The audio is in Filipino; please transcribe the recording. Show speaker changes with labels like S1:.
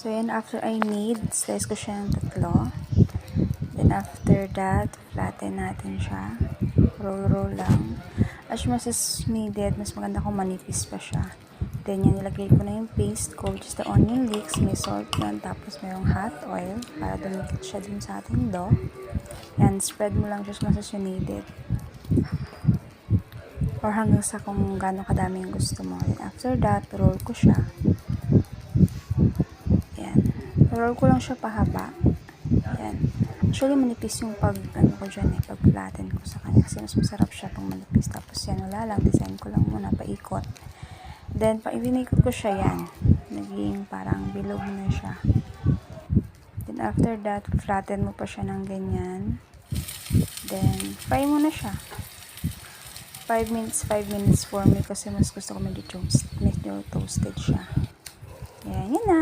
S1: So, yan, after I knead, slice ko siya ng tatlo. Then, after that, flatten natin siya. Roll lang. As much as needed, mas maganda kung manipis pa siya. Then, yan, nilagay ko na yung paste ko, which is the onion leeks. May salt yan, tapos mayroong hot oil para dumikit siya dun sa ating dough. Yan, spread mo lang just much as you needed. Or hanggang sa kung gaano kadami yung gusto mo. Then, after that, roll ko siya. Roll ko lang siya pahaba. Yan. Actually, manipis yung pag flatten ko sa kanya. Kasi mas masarap siya pang manipis. Tapos yan, wala lang. Design ko lang muna, paikot. Then, pag inikot ko siya yan, naging parang bilog na siya. Then, after that, flatten mo pa siya ng ganyan. Then, fry mo na siya. 5 minutes for me kasi mas gusto ko medyo toasted siya. Yan, yun na.